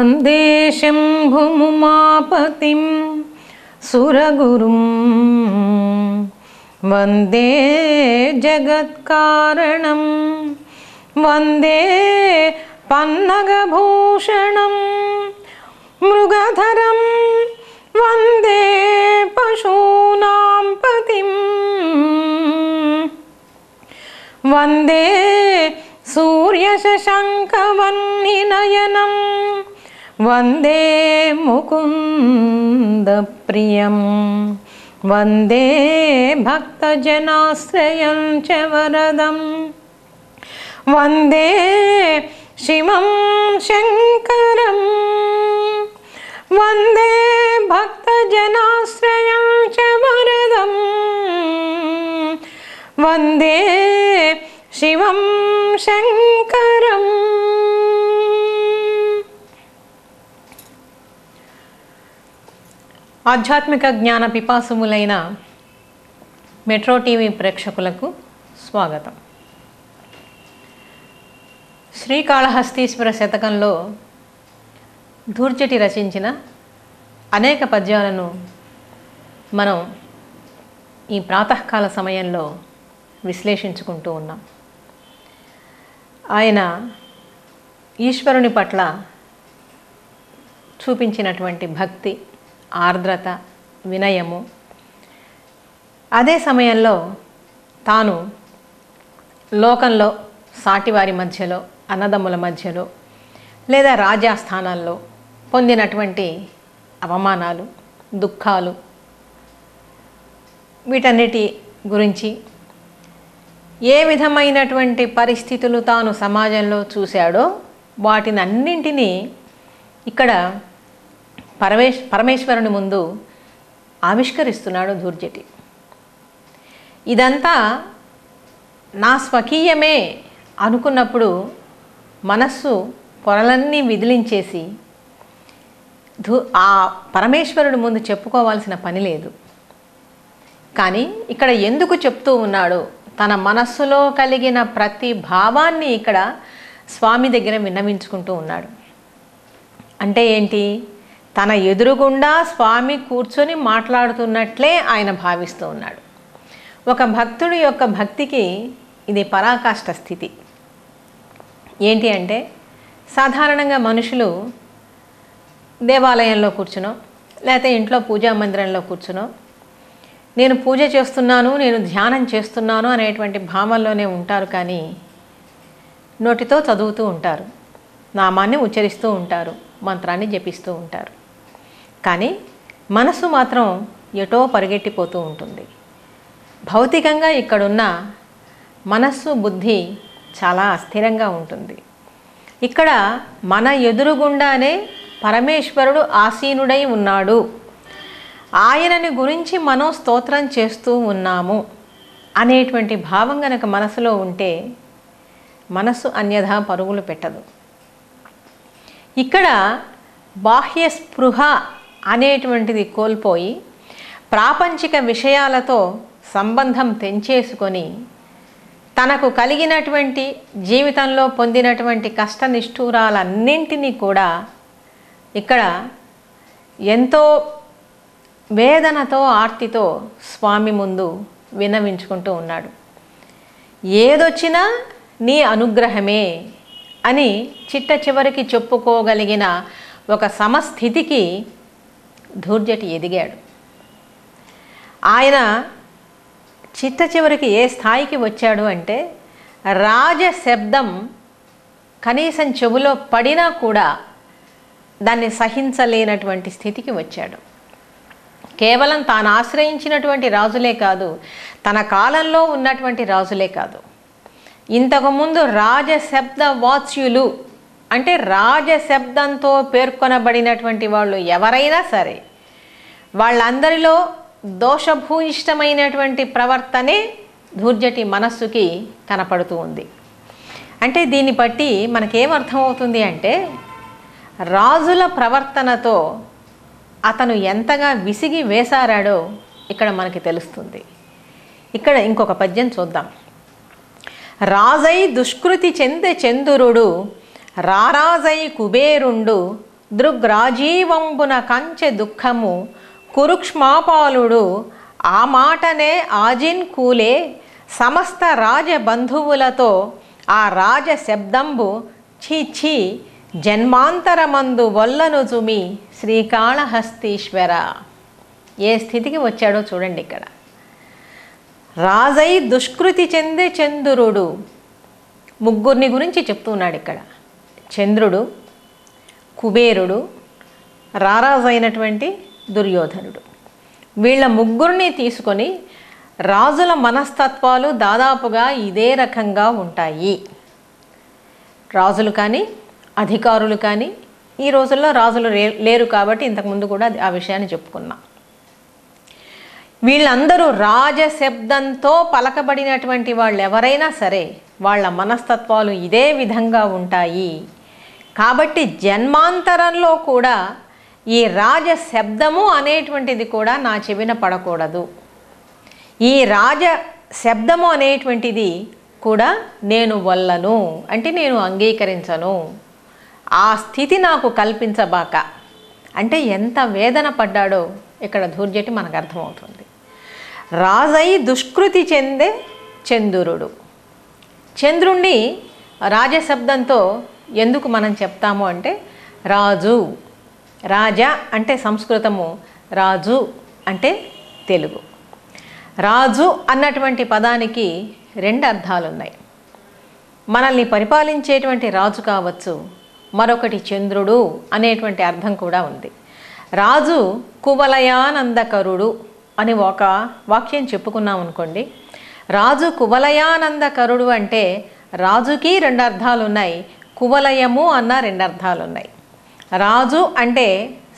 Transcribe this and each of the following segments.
వందే శంభుముమాపతిం సురగురుం వందే జగత్కారణం వందే పన్నగభూషణం మృగధరం వందే పశూనాం పతిం వందే సూర్యశశంకవన్నినయనం వందే ముకుందప్రియం వందే భక్తజనాశ్రయం చ వరదం వందే శివం శంకరం వందే భక్తజనాశ్రయం చ వరదం వందే శివం శంకరం. ఆధ్యాత్మిక జ్ఞాన పిపాసుములైన మెట్రో టీవీ ప్రేక్షకులకు స్వాగతం. శ్రీకాళహస్తీశ్వర శతకంలో ధూర్జటి రచించిన అనేక పద్యాలను మనం ఈ ప్రాతకాల సమయంలో విశ్లేషించుకుంటూ ఉన్నాం. ఆయన ఈశ్వరుని పట్ల చూపించినటువంటి భక్తి, ఆర్ద్రత, వినయము, అదే సమయంలో తాను లోకంలో సాటివారి మధ్యలో, అన్నదమ్ముల మధ్యలో లేదా రాజాస్థానాల్లో పొందినటువంటి అవమానాలు, దుఃఖాలు, వీటన్నిటి గురించి, ఏ విధమైనటువంటి పరిస్థితులు తాను సమాజంలో చూశాడో వాటిని అన్నింటినీ ఇక్కడ పరమేశ్వరుని ముందు ఆవిష్కరిస్తున్నాడు ధూర్జటి. ఇదంతా నా స్వకీయమే అనుకున్నప్పుడు మనస్సు పొరలన్నీ విదిలించేసి ఆ పరమేశ్వరుడి ముందు చెప్పుకోవాల్సిన పని లేదు. కానీ ఇక్కడ ఎందుకు చెప్తూ ఉన్నాడు? తన మనస్సులో కలిగిన ప్రతి భావాన్ని ఇక్కడ స్వామి దగ్గర విన్నవించుకుంటూ ఉన్నాడు. అంటే ఏంటి? తన ఎదురుగుండా స్వామి కూర్చొని మాట్లాడుతున్నట్లే ఆయన భావిస్తూ ఉన్నాడు. ఒక భక్తుడి యొక్క భక్తికి ఇది పరాకాష్ఠ స్థితి. ఏంటి అంటే, సాధారణంగా మనుషులు దేవాలయంలో కూర్చునో లేకపోతే ఇంట్లో పూజా మందిరంలో కూర్చునో నేను పూజ చేస్తున్నాను, నేను ధ్యానం చేస్తున్నాను అనేటువంటి భావంలోనే ఉంటారు. కానీ నోటితో చదువుతూ ఉంటారు, నామాన్ని ఉచ్చరిస్తూ ఉంటారు, మంత్రాన్ని జపిస్తూ ఉంటారు. కానీ మనసు మాత్రం ఎటో పరిగెట్టిపోతూ ఉంటుంది. భౌతికంగా ఇక్కడున్న మనస్సు, బుద్ధి చాలా అస్థిరంగా ఉంటుంది. ఇక్కడ మన ఎదురుగుండానే పరమేశ్వరుడు ఆసీనుడై ఉన్నాడు, ఆయనని గురించి మనం స్తోత్రం చేస్తూ ఉన్నాము అనేటువంటి భావం గనక మనసులో ఉంటే మనస్సు అన్యథా పరుగులు పెట్టదు. ఇక్కడ బాహ్య స్పృహ అనేటువంటిది కోల్పోయి ప్రాపంచిక విషయాలతో సంబంధం తెంచేసుకొని తనకు కలిగినటువంటి జీవితంలో పొందినటువంటి కష్ట నిష్ఠూరాలన్నింటినీ కూడా ఇక్కడ ఎంతో వేదనతో, ఆర్తితో స్వామి ముందు విన్నవించుకుంటూ ఉన్నాడు. ఏదొచ్చినా నీ అనుగ్రహమే అని చిట్ట చివరికి చెప్పుకోగలిగిన ఒక సమస్థితికి ధూర్జటి ఎదిగాడు. ఆయన చిట్ట చివరికి ఏ స్థాయికి వచ్చాడు అంటే, రాజశబ్దం కనీసం చెవులో పడినా కూడా దాన్ని సహించలేనటువంటి స్థితికి వచ్చాడు. కేవలం తాను ఆశ్రయించినటువంటి రాజులే కాదు, తన కాలంలో ఉన్నటువంటి రాజులే కాదు, ఇంతకుముందు రాజశబ్ద వాచ్యులు అంటే రాజశబ్దంతో పేర్కొనబడినటువంటి వాళ్ళు ఎవరైనా సరే వాళ్ళందరిలో దోషభూయిష్టమైనటువంటి ప్రవర్తనే ధూర్జటి మనస్సుకి కనపడుతూ ఉంది. అంటే దీన్ని బట్టి మనకేమర్థమవుతుంది అంటే, రాజుల ప్రవర్తనతో అతను ఎంతగా విసిగి వేసారాడో ఇక్కడ మనకి తెలుస్తుంది. ఇక్కడ ఇంకొక పద్యం చూద్దాం. రాజై దుష్కృతి చెందె చందురుడు రారాజై కుబేరుండు దృగ్రాజీవంబున కంచె దుఃఖము కురుక్ష్మాపాలుడు ఆ మాటనే ఆజిన్ కూలే సమస్త రాజబంధువులతో ఆ రాజ శబ్దంబు ఛీ జన్మాంతరమందు వల్లను జుమి శ్రీకాళహస్తీశ్వర. ఏ స్థితికి వచ్చాడో చూడండి. ఇక్కడ రాజై దుష్కృతి చెందే చంద్రుడు, ముగ్గురిని గురించి చెప్తున్నాడు ఇక్కడ. చంద్రుడు, కుబేరుడు, రారాజు అయినటువంటి దుర్యోధనుడు, వీళ్ళ ముగ్గురిని తీసుకొని రాజుల మనస్తత్వాలు దాదాపుగా ఇదే రకంగా ఉంటాయి. రాజులు కానీ అధికారులు కానీ, ఈ రోజుల్లో రాజులు లేరు కాబట్టి ఇంతకుముందు కూడా ఆ విషయాన్ని చెప్పుకున్నాం. వీళ్ళందరూ రాజశబ్దంతో పలకబడినటువంటి వాళ్ళు ఎవరైనా సరే వాళ్ళ మనస్తత్వాలు ఇదే విధంగా ఉంటాయి. కాబట్టి జన్మాంతరంలో కూడా ఈ రాజశబ్దము అనేటువంటిది కూడా నా చెవిన పడకూడదు. ఈ రాజశబ్దము అనేటువంటిది కూడా నేను వల్లను, అంటే నేను అంగీకరించను. ఆ స్థితి నాకు కల్పించబాక. అంటే ఎంత వేదన పడ్డాడో ఇక్కడ ధూర్జటి మనకు అర్థమవుతుంది. రాజై దుష్కృతి చెందే చంద్రుడు. చంద్రుణ్ణి రాజశబ్దంతో ఎందుకు మనం చెప్తాము అంటే, రాజు, రాజా అంటే సంస్కృతము, రాజు అంటే తెలుగు. రాజు అన్నటువంటి పదానికి రెండు అర్థాలు ఉన్నాయి. మనల్ని పరిపాలించేటువంటి రాజు కావచ్చు, మరొకటి చంద్రుడు అనేటువంటి అర్థం కూడా ఉంది. రాజు కువలయానందకరుడు అని ఒక వాక్యం చెప్పుకున్నాం అనుకోండి. రాజు కువలయానందకరుడు అంటే రాజుకి రెండు అర్థాలు ఉన్నాయి, కువలయము అన్న రెండు అర్థాలు ఉన్నాయి. రాజు అంటే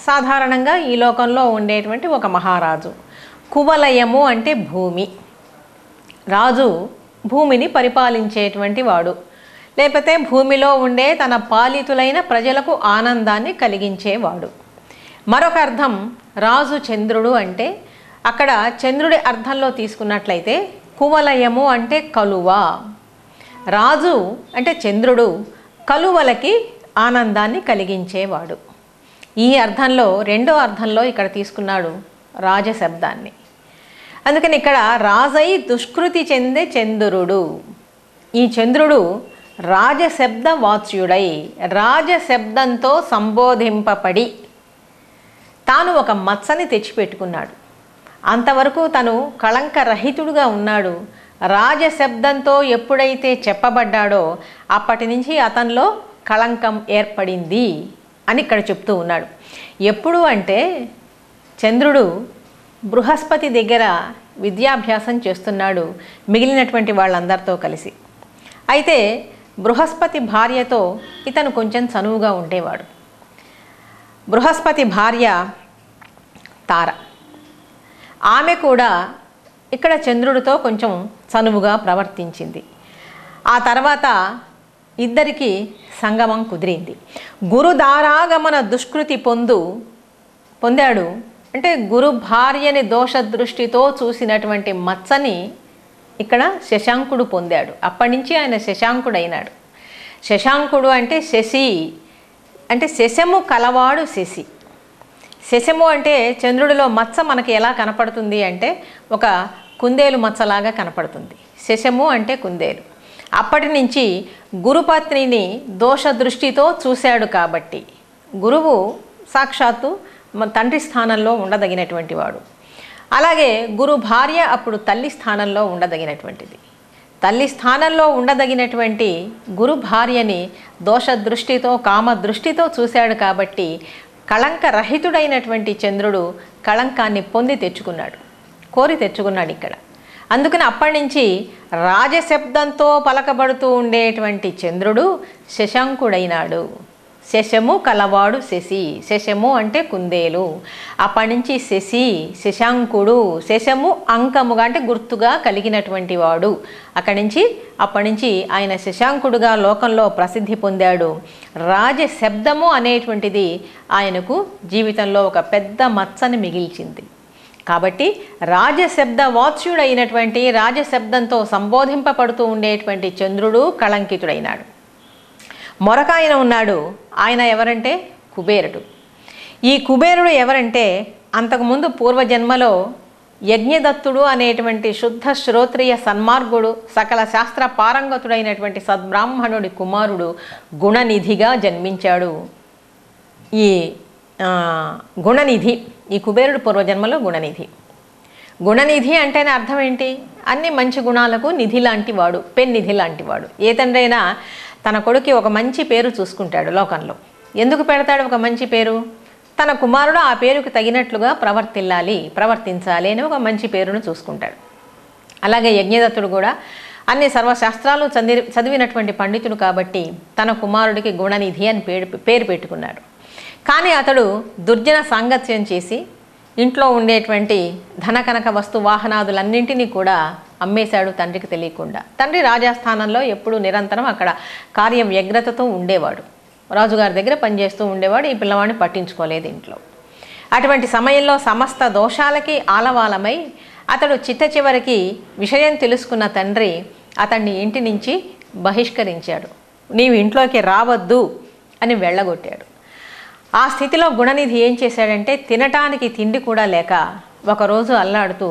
సాధారణంగా ఈ లోకంలో ఉండేటువంటి ఒక మహారాజు. కువలయము అంటే భూమి. రాజు భూమిని పరిపాలించేటువంటి వాడు, లేకపోతే భూమిలో ఉండే తన పాలితులైన ప్రజలకు ఆనందాన్ని కలిగించేవాడు. మరొక అర్థం రాజు చంద్రుడు అంటే, అక్కడ చంద్రుడి అర్థంలో తీసుకున్నట్లయితే కువలయము అంటే కలువ. రాజు అంటే చంద్రుడు కలువలకి ఆనందాన్ని కలిగించేవాడు. ఈ అర్థంలో రెండో అర్థంలో ఇక్కడ తీసుకున్నాడు రాజశబ్దాన్ని. అందుకని ఇక్కడ రాజై దుష్కృతి చెందే చంద్రుడు. ఈ చంద్రుడు రాజశబ్ద వాచ్యుడై రాజశబ్దంతో సంబోధింపబడి తాను ఒక మచ్చని తెచ్చిపెట్టుకున్నాడు. అంతవరకు తను కళంకరహితుడుగా ఉన్నాడు. రాజశబ్దంతో ఎప్పుడైతే చెప్పబడ్డాడో అప్పటి నుంచి అతనిలో కళంకం ఏర్పడింది అని ఇక్కడ చెప్తూ ఉన్నాడు. ఎప్పుడు అంటే చంద్రుడు బృహస్పతి దగ్గర విద్యాభ్యాసం చేస్తున్నాడు మిగిలినటువంటి వాళ్ళందరితో కలిసి. అయితే బృహస్పతి భార్యతో ఇతను కొంచెం చనువుగా ఉండేవాడు. బృహస్పతి భార్య తార, ఆమె కూడా ఇక్కడ చంద్రుడితో కొంచెం చనువుగా ప్రవర్తించింది. ఆ తర్వాత ఇద్దరికి సంగమం కుదిరింది. గురుదారాగమన దుష్కృతి పొందాడు. అంటే గురు భార్యని దోష దృష్టితో చూసినటువంటి మచ్చని ఇక్కడ శశాంకుడు పొందాడు. అప్పటి నుంచి ఆయన శశాంకుడైనాడు. శశాంకుడు అంటే శశి, అంటే శశము కలవాడు శశి. శశము అంటే చంద్రుడిలో మచ్చ మనకి ఎలా కనపడుతుంది అంటే ఒక కుందేలు మచ్చలాగా కనపడుతుంది. శశము అంటే కుందేలు. అప్పటి నుంచి గురుపత్నిని దోష దృష్టితో చూశాడు కాబట్టి గురువు సాక్షాత్తు తండ్రి స్థానంలో ఉండదగినటువంటి వాడు. అలాగే గురు భార్య అప్పుడు తల్లి స్థానంలో ఉండదగినటువంటిది. తల్లి స్థానంలో ఉండదగినటువంటి గురు భార్యని దోష దృష్టితో కామ దృష్టితో చూశాడు కాబట్టి కళంకరహితుడైనటువంటి చంద్రుడు కళంకాన్ని పొంది తెచ్చుకున్నాడు, కోరి తెచ్చుకున్నాడు ఇక్కడ. అందుకని అప్పటి నుంచి రాజశబ్దంతో పలకబడుతూ ఉండేటువంటి చంద్రుడు శశాంకుడైనాడు. శశము కలవాడు శశి. శశము అంటే కుందేలు. అప్పటి నుంచి శశి, శశాంకుడు, శశము అంకముగా అంటే గుర్తుగా కలిగినటువంటి వాడు. అప్పటి నుంచి ఆయన శశాంకుడుగా లోకంలో ప్రసిద్ధి పొందాడు. రాజశబ్దము అనేటువంటిది ఆయనకు జీవితంలో ఒక పెద్ద మచ్చని మిగిల్చింది. కాబట్టి రాజశబ్ద వాచ్యుడైనటువంటి రాజశబ్దంతో సంబోధింపబడుతూ ఉండేటువంటి చంద్రుడు కళంకితుడైనాడు. మరొక ఆయన ఉన్నాడు. ఆయన ఎవరంటే కుబేరుడు. ఈ కుబేరుడు ఎవరంటే అంతకుముందు పూర్వజన్మలో యజ్ఞదత్తుడు అనేటువంటి శుద్ధ శ్రోత్రియ సన్మార్గుడు సకల శాస్త్ర పారంగతుడైనటువంటి సద్బ్రాహ్మణుడి కుమారుడు గుణనిధిగా జన్మించాడు. ఈ గుణనిధి, ఈ కుబేరుడు పూర్వజన్మలో గుణనిధి. గుణనిధి అంటేనే అర్థం ఏంటి? అన్ని మంచి గుణాలకు నిధి లాంటి వాడు, పెన్నిధి లాంటి వాడు. ఏ తండ్రైనా తన కొడుకు ఒక మంచి పేరు చూసుకుంటాడు లోకంలో. ఎందుకు పెడతాడు ఒక మంచి పేరు? తన కుమారుడు ఆ పేరుకు తగినట్లుగా ప్రవర్తించాలి అని ఒక మంచి పేరును చూసుకుంటాడు. అలాగే యజ్ఞదత్తుడు కూడా అన్ని సర్వశాస్త్రాలు చదివినటువంటి పండితుడు కాబట్టి తన కుమారుడికి గుణనిధి అని పేరు పెట్టుకున్నాడు. కానీ అతడు దుర్జన సాంగత్యం చేసి ఇంట్లో ఉండేటువంటి ధనకనక వస్తు వాహనాదులన్నింటినీ కూడా అమ్మేశాడు తండ్రికి తెలియకుండా. తండ్రి రాజాస్థానంలో ఎప్పుడూ నిరంతరం అక్కడ కార్య వ్యగ్రతతో ఉండేవాడు, రాజుగారి దగ్గర పనిచేస్తూ ఉండేవాడు. ఈ పిల్లవాడిని పట్టించుకోలేదు ఇంట్లో. అటువంటి సమయంలో సమస్త దోషాలకి ఆలవాలమై అతడు చిట్ట చివరికి విషయం తెలుసుకున్న తండ్రి అతన్ని ఇంటి నుంచి బహిష్కరించాడు. నీవు ఇంట్లోకి రావద్దు అని వెళ్ళగొట్టాడు. ఆ స్థితిలో గుణనిధి ఏం చేశాడంటే తినటానికి తిండి కూడా లేక ఒకరోజు అల్లాడుతూ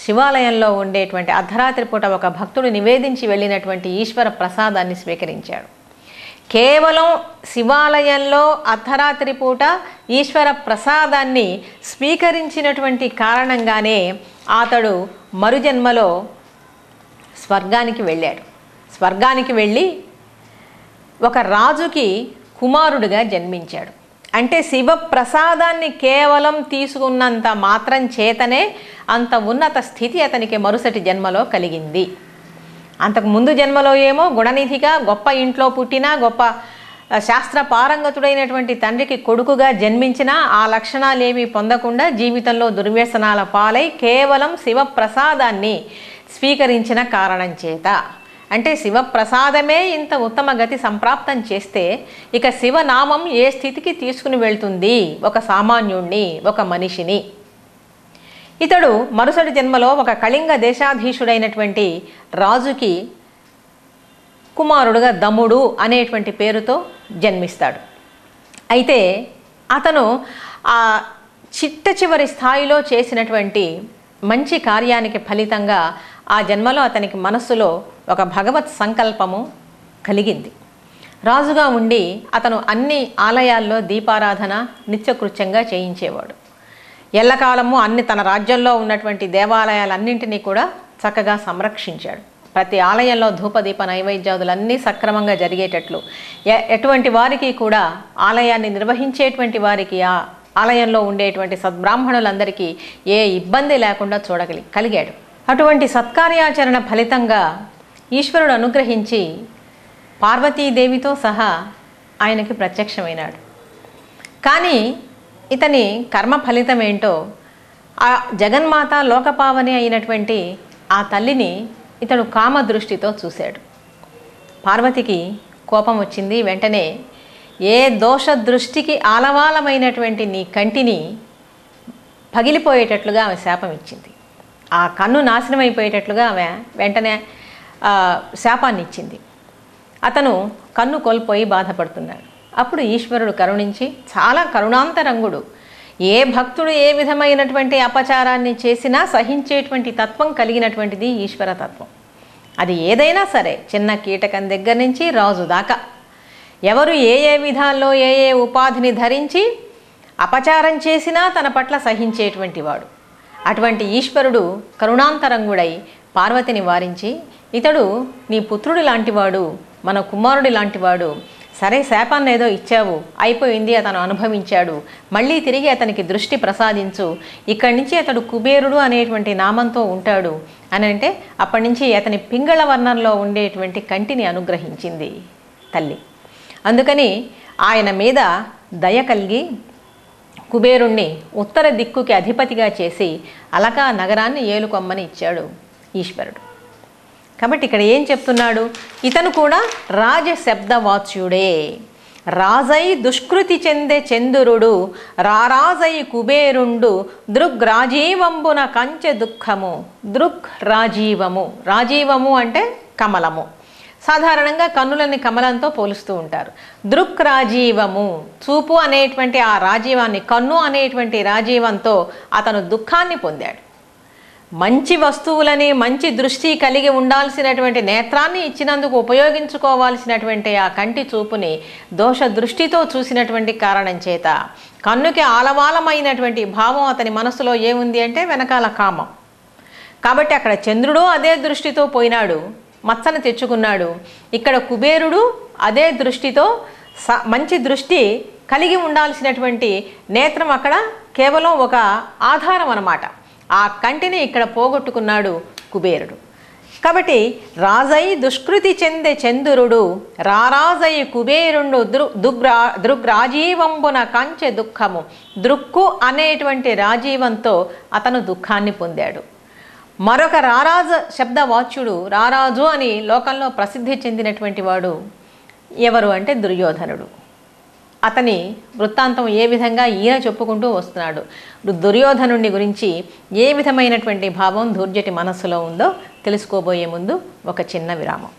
శివాలయంలో ఉండేటువంటి అర్ధరాత్రి పూట ఒక భక్తుడు నివేదించి వెళ్ళినటువంటి ఈశ్వర ప్రసాదాన్ని స్వీకరించాడు. కేవలం శివాలయంలో అర్ధరాత్రి పూట ఈశ్వర ప్రసాదాన్ని స్వీకరించినటువంటి కారణంగానే అతడు మరుజన్మలో స్వర్గానికి వెళ్ళాడు. స్వర్గానికి వెళ్ళి ఒక రాజుకి కుమారుడిగా జన్మించాడు. అంటే శివ ప్రసాదాన్ని కేవలం తీసుకున్నంత మాత్రం చేతనే అంత ఉన్నత స్థితి అతనికి మరుసటి జన్మలో కలిగింది. అంతకు ముందు జన్మలో ఏమో గుణనిధిగా గొప్ప ఇంట్లో పుట్టినా గొప్ప శాస్త్ర పారంగతుడైనటువంటి తండ్రికి కొడుకుగా జన్మించినా ఆ లక్షణాలేమీ పొందకుండా జీవితంలో దుర్వ్యసనాల పాలై కేవలం శివప్రసాదాన్ని స్వీకరించిన కారణం చేత, అంటే శివప్రసాదమే ఇంత ఉత్తమ గతి సంప్రాప్తం చేస్తే ఇక శివనామం ఏ స్థితికి తీసుకుని వెళ్తుంది ఒక సామాన్యుణ్ణి, ఒక మనిషిని. ఇతడు మరుసటి జన్మలో ఒక కళింగ దేశాధీశుడైనటువంటి రాజుకి కుమారుడుగా దముడు అనేటువంటి పేరుతో జన్మిస్తాడు. అయితే అతను ఆ చిట్ట చివరి స్థాయిలో చేసినటువంటి మంచి కార్యానికి ఫలితంగా ఆ జన్మలో అతనికి మనస్సులో ఒక భగవత్ సంకల్పము కలిగింది. రాజుగా ఉండి అతను అన్ని ఆలయాల్లో దీపారాధన నిత్యకృత్యంగా చేయించేవాడు. ఎల్లకాలము అన్ని తన రాజ్యంలో ఉన్నటువంటి దేవాలయాలన్నింటినీ కూడా చక్కగా సంరక్షించాడు. ప్రతి ఆలయంలో ధూపదీప నైవేద్యాదులన్నీ సక్రమంగా జరిగేటట్లు ఎటువంటి వారికి కూడా ఆలయాన్ని నిర్వహించేటువంటి వారికి ఆ ఆలయంలో ఉండేటువంటి సద్బ్రాహ్మణులందరికీ ఏ ఇబ్బంది లేకుండా కలిగాడు. అటువంటి సత్కార్యాచరణ ఫలితంగా ఈశ్వరుడు అనుగ్రహించి పార్వతీదేవితో సహా ఆయనకి ప్రత్యక్షమైనాడు. కానీ ఇతని కర్మ ఫలితం ఏంటో ఆ జగన్మాత లోకపావని అయినటువంటి ఆ తల్లిని ఇతడు కామ దృష్టితో చూశాడు. పార్వతికి కోపం వచ్చింది. వెంటనే ఏ దోష దృష్టికి ఆలవాలమైనటువంటి నీ కంటిని పగిలిపోయేటట్లుగా ఆమె శాపం ఇచ్చింది. ఆ కన్ను నాశనం అయిపోయేటట్లుగా ఆమె వెంటనే శాపాన్ని ఇచ్చింది. అతను కన్ను కోల్పోయి బాధపడుతున్నాడు. అప్పుడు ఈశ్వరుడు కరుణించి, చాలా కరుణాంతరంగుడు, ఏ భక్తుడు ఏ విధమైనటువంటి అపచారాన్ని చేసినా సహించేటువంటి తత్వం కలిగినటువంటిది ఈశ్వర తత్వం. అది ఏదైనా సరే, చిన్న కీటకం దగ్గర నుంచి రాజు దాకా ఎవరు ఏ ఏ విధాల్లో ఏ ఏ ఉపాధిని ధరించి అపచారం చేసినా తన పట్ల సహించేటువంటి వాడు. అటువంటి ఈశ్వరుడు కరుణాంతరంగుడై పార్వతిని వారించి, ఇతడు నీ పుత్రుడి లాంటివాడు, మన కుమారుడి లాంటివాడు, సరే శాపాన్ని ఏదో ఇచ్చావు, అయిపోయింది, అతను అనుభవించాడు, మళ్ళీ తిరిగి అతనికి దృష్టి ప్రసాదించు, ఇక్కడి నుంచి అతడు కుబేరుడు అనేటువంటి నామంతో ఉంటాడు అని అంటే అప్పటి నుంచి అతని పింగళ వర్ణంలో ఉండేటువంటి కంటిని అనుగ్రహించింది తల్లి. అందుకని ఆయన మీద దయ కలిగి కుబేరుణ్ణి ఉత్తర దిక్కుకి అధిపతిగా చేసి అలకా నగరాన్ని ఏలుకొమ్మని ఇచ్చాడు ఈశ్వరుడు. కాబట్టి ఇక్కడ ఏం చెప్తున్నాడు? ఇతను కూడా రాజశబ్దవాచ్యుడే. రాజై దుష్కృతి చెందే చంద్రుడు రారాజై కుబేరుండు దృగ్రాజీవంబున కంచె దుఃఖము. దృగ్ రాజీవము, రాజీవము అంటే కమలము, సాధారణంగా కన్నులని కమలంతో పోలుస్తూ ఉంటారు. దృక్ రాజీవము, చూపు అనేటువంటి ఆ రాజీవాన్ని, కన్ను అనేటువంటి రాజీవంతో అతను దుఃఖాన్ని పొందాడు. మంచి వస్తువులని, మంచి దృష్టి కలిగి ఉండాల్సినటువంటి నేత్రాన్ని ఇచ్చినందుకు ఉపయోగించుకోవాల్సినటువంటి ఆ కంటి చూపుని దోష దృష్టితో చూసినటువంటి కారణం చేత కన్నుకి ఆలవాలమైనటువంటి భావం అతని మనసులో ఏముంది అంటే వెనకాల కామం. కాబట్టి అక్కడ చంద్రుడు అదే దృష్టితో పోయినాడు, మచ్చను తెచ్చుకున్నాడు. ఇక్కడ కుబేరుడు అదే దృష్టితో మంచి దృష్టి కలిగి ఉండాల్సినటువంటి నేత్రం అక్కడ కేవలం ఒక ఆధారం అన్నమాట. ఆ కంటిని ఇక్కడ పోగొట్టుకున్నాడు కుబేరుడు. కాబట్టి రాజై దుష్కృతి చెందే చంద్రుడు రారాజై కుబేరుండు దృగ్రాజీవంబున కంచె దుఃఖము. దృక్కు అనేటువంటి రాజీవంతో అతను దుఃఖాన్ని పొందాడు. మరొక రారాజు శబ్దవాచ్యుడు, రారాజు అని లోకంలో ప్రసిద్ధి చెందినటువంటి వాడు ఎవరు అంటే దుర్యోధనుడు. అతని వృత్తాంతం ఏ విధంగా ఈయన చెప్పుకుంటూ వస్తున్నాడు. దుర్యోధనుడి గురించి ఏ విధమైనటువంటి భావం ధూర్జటి మనస్సులో ఉందో తెలుసుకోబోయే ముందు ఒక చిన్న విరామం.